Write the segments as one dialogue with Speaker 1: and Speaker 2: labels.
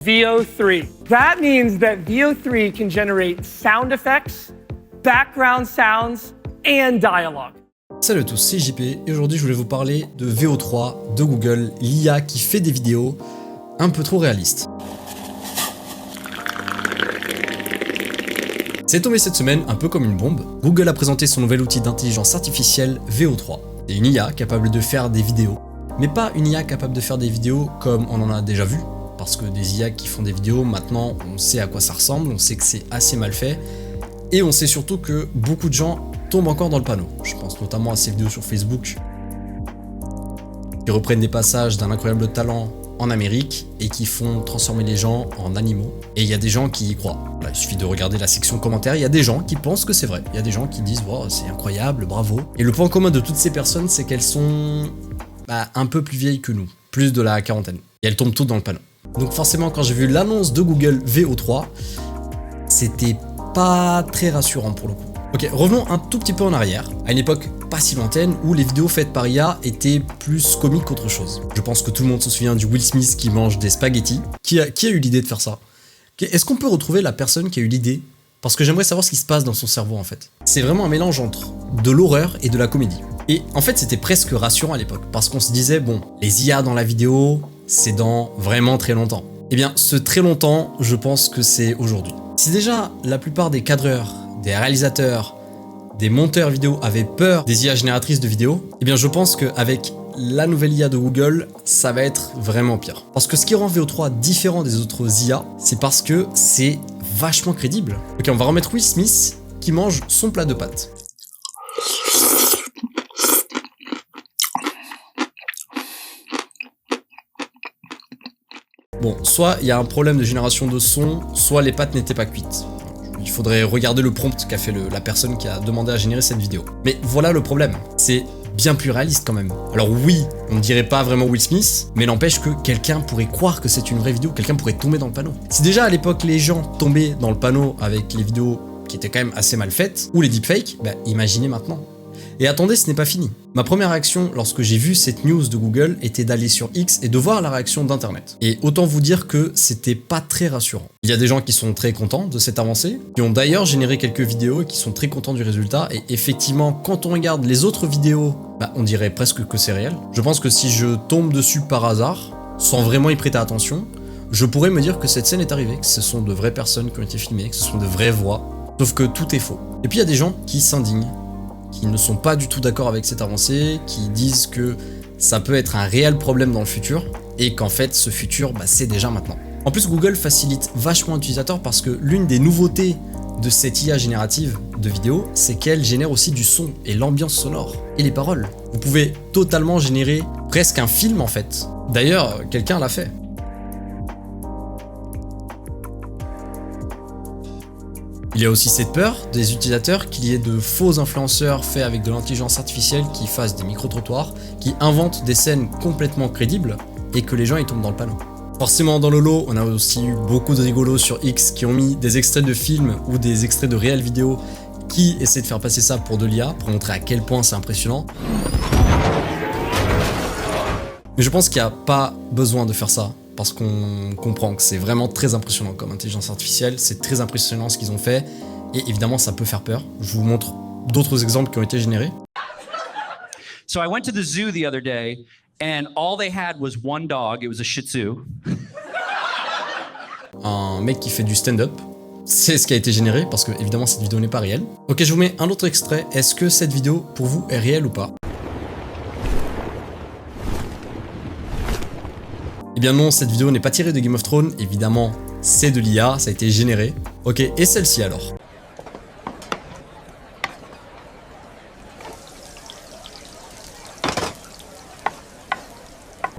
Speaker 1: Veo 3. That means that Veo 3 can generate sound effects, background sounds, and dialogue.
Speaker 2: Salut à tous, c'est JP et aujourd'hui je voulais vous parler de Veo 3 de Google, l'IA qui fait des vidéos un peu trop réalistes. C'est tombé cette semaine un peu comme une bombe. Google a présenté son nouvel outil d'intelligence artificielle Veo 3. C'est une IA capable de faire des vidéos, mais pas une IA capable de faire des vidéos comme on en a déjà vu. Parce que des IA qui font des vidéos, maintenant on sait à quoi ça ressemble, on sait que c'est assez mal fait, et on sait surtout que beaucoup de gens tombent encore dans le panneau. Je pense notamment à ces vidéos sur Facebook qui reprennent des passages d'un incroyable talent en Amérique et qui font transformer les gens en animaux. Et il y a des gens qui y croient. Voilà, il suffit de regarder la section commentaires, il y a des gens qui pensent que c'est vrai. Il y a des gens qui disent wow, c'est incroyable, bravo. Et le point commun de toutes ces personnes, c'est qu'elles sont un peu plus vieilles que nous, plus de la quarantaine. Et elles tombent toutes dans le panneau. Donc forcément, quand j'ai vu l'annonce de Google Veo 3, c'était pas très rassurant pour le coup. Ok, revenons un tout petit peu en arrière, à une époque pas si lointaine où les vidéos faites par IA étaient plus comiques qu'autre chose. Je pense que tout le monde se souvient du Will Smith qui mange des spaghettis. Qui a eu l'idée de faire ça? Est-ce qu'on peut retrouver la personne qui a eu l'idée? Parce que j'aimerais savoir ce qui se passe dans son cerveau en fait. C'est vraiment un mélange entre de l'horreur et de la comédie. Et en fait, c'était presque rassurant à l'époque, parce qu'on se disait, bon, les IA dans la vidéo, c'est dans vraiment très longtemps. Eh bien, ce très longtemps, je pense que c'est aujourd'hui. Si déjà la plupart des cadreurs, des réalisateurs, des monteurs vidéo avaient peur des IA génératrices de vidéos, eh bien je pense qu'avec la nouvelle IA de Google, ça va être vraiment pire. Parce que ce qui rend Veo 3 différent des autres IA, c'est parce que c'est vachement crédible. Ok, on va remettre Will Smith qui mange son plat de pâtes. Bon, soit il y a un problème de génération de son, soit les pâtes n'étaient pas cuites. Il faudrait regarder le prompt qu'a fait la personne qui a demandé à générer cette vidéo. Mais voilà le problème, c'est bien plus réaliste quand même. Alors oui, on ne dirait pas vraiment Will Smith, mais n'empêche que quelqu'un pourrait croire que c'est une vraie vidéo, quelqu'un pourrait tomber dans le panneau. Si déjà à l'époque les gens tombaient dans le panneau avec les vidéos qui étaient quand même assez mal faites, ou les deepfakes, imaginez maintenant. Et attendez, ce n'est pas fini. Ma première réaction lorsque j'ai vu cette news de Google était d'aller sur X et de voir la réaction d'internet. Et autant vous dire que c'était pas très rassurant. Il y a des gens qui sont très contents de cette avancée, qui ont d'ailleurs généré quelques vidéos et qui sont très contents du résultat. Et effectivement, quand on regarde les autres vidéos, on dirait presque que c'est réel. Je pense que si je tombe dessus par hasard, sans vraiment y prêter attention, je pourrais me dire que cette scène est arrivée, que ce sont de vraies personnes qui ont été filmées, que ce sont de vraies voix, sauf que tout est faux. Et puis il y a des gens qui s'indignent, qui ne sont pas du tout d'accord avec cette avancée, qui disent que ça peut être un réel problème dans le futur, et qu'en fait ce futur, c'est déjà maintenant. En plus, Google facilite vachement l'utilisateur parce que l'une des nouveautés de cette IA générative de vidéo, c'est qu'elle génère aussi du son et l'ambiance sonore, et les paroles. Vous pouvez totalement générer presque un film en fait. D'ailleurs, quelqu'un l'a fait. Il y a aussi cette peur des utilisateurs qu'il y ait de faux influenceurs faits avec de l'intelligence artificielle qui fassent des micro-trottoirs, qui inventent des scènes complètement crédibles et que les gens y tombent dans le panneau. Forcément dans le lot, on a aussi eu beaucoup de rigolos sur X qui ont mis des extraits de films ou des extraits de réelles vidéos qui essaient de faire passer ça pour de l'IA, pour montrer à quel point c'est impressionnant. Mais je pense qu'il n'y a pas besoin de faire ça. Parce qu'on comprend que c'est vraiment très impressionnant comme intelligence artificielle, c'est très impressionnant ce qu'ils ont fait, et évidemment ça peut faire peur. Je vous montre d'autres exemples qui ont été générés.
Speaker 3: So I went to the zoo the other day, and all they had was one dog, it was a Shih Tzu.
Speaker 2: Un mec qui fait du stand-up, c'est ce qui a été généré, parce que évidemment cette vidéo n'est pas réelle. Ok, je vous mets un autre extrait, est-ce que cette vidéo pour vous est réelle ou pas? Eh bien non, cette vidéo n'est pas tirée de Game of Thrones, évidemment c'est de l'IA, ça a été généré. Ok, et celle-ci alors?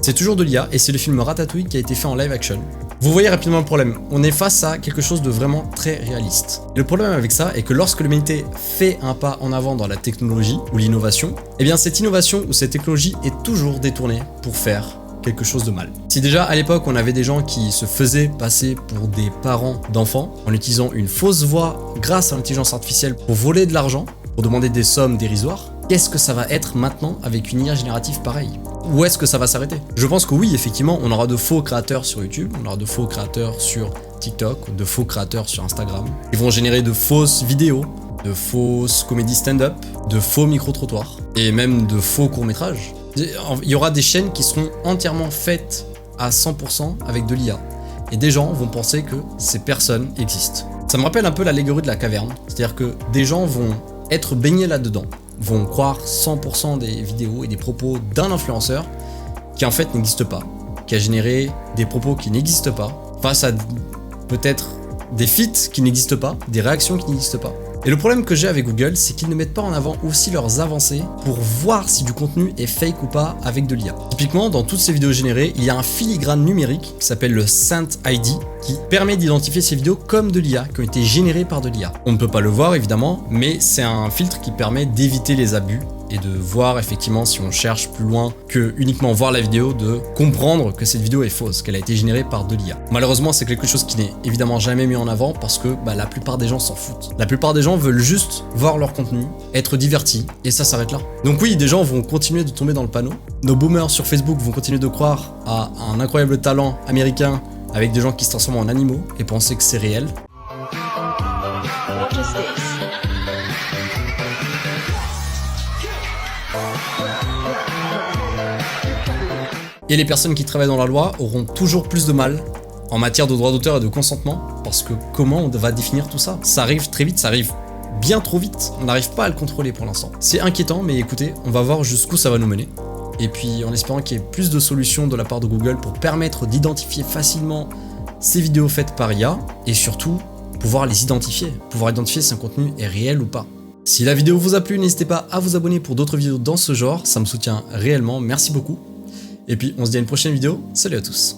Speaker 2: C'est toujours de l'IA et c'est le film Ratatouille qui a été fait en live action. Vous voyez rapidement le problème, on est face à quelque chose de vraiment très réaliste. Et le problème avec ça est que lorsque l'humanité fait un pas en avant dans la technologie ou l'innovation, eh bien cette innovation ou cette technologie est toujours détournée pour faire quelque chose de mal. Si déjà à l'époque on avait des gens qui se faisaient passer pour des parents d'enfants en utilisant une fausse voix grâce à l'intelligence artificielle pour voler de l'argent, pour demander des sommes dérisoires, qu'est-ce que ça va être maintenant avec une IA générative pareille? Où est-ce que ça va s'arrêter? Je pense que oui, effectivement, on aura de faux créateurs sur YouTube, on aura de faux créateurs sur TikTok, de faux créateurs sur Instagram. Ils vont générer de fausses vidéos, de fausses comédies stand-up, de faux micro-trottoirs et même de faux courts-métrages. Il y aura des chaînes qui seront entièrement faites à 100% avec de l'IA. Et des gens vont penser que ces personnes existent. Ça me rappelle un peu l'allégorie de la caverne. C'est-à-dire que des gens vont être baignés là-dedans, vont croire 100% des vidéos et des propos d'un influenceur qui en fait n'existe pas, qui a généré des propos qui n'existent pas, face à peut-être des feats qui n'existent pas, des réactions qui n'existent pas. Et le problème que j'ai avec Google, c'est qu'ils ne mettent pas en avant aussi leurs avancées pour voir si du contenu est fake ou pas avec de l'IA. Typiquement, dans toutes ces vidéos générées, il y a un filigrane numérique qui s'appelle le Scent ID qui permet d'identifier ces vidéos comme de l'IA, qui ont été générées par de l'IA. On ne peut pas le voir évidemment, mais c'est un filtre qui permet d'éviter les abus et de voir effectivement si on cherche plus loin que uniquement voir la vidéo, de comprendre que cette vidéo est fausse, qu'elle a été générée par de l'IA. Malheureusement, c'est quelque chose qui n'est évidemment jamais mis en avant parce que la plupart des gens s'en foutent. La plupart des gens veulent juste voir leur contenu, être divertis, et ça s'arrête là. Donc oui, des gens vont continuer de tomber dans le panneau. Nos boomers sur Facebook vont continuer de croire à un incroyable talent américain avec des gens qui se transforment en animaux et penser que c'est réel.
Speaker 4: What is this?
Speaker 2: Et les personnes qui travaillent dans la loi auront toujours plus de mal en matière de droit d'auteur et de consentement, parce que comment on va définir tout ça? Ça arrive très vite, ça arrive bien trop vite, on n'arrive pas à le contrôler pour l'instant. C'est inquiétant, mais écoutez, on va voir jusqu'où ça va nous mener. Et puis en espérant qu'il y ait plus de solutions de la part de Google pour permettre d'identifier facilement ces vidéos faites par IA, et surtout pouvoir les identifier, pouvoir identifier si un contenu est réel ou pas. Si la vidéo vous a plu, n'hésitez pas à vous abonner pour d'autres vidéos dans ce genre, ça me soutient réellement, merci beaucoup. Et puis on se dit à une prochaine vidéo, salut à tous.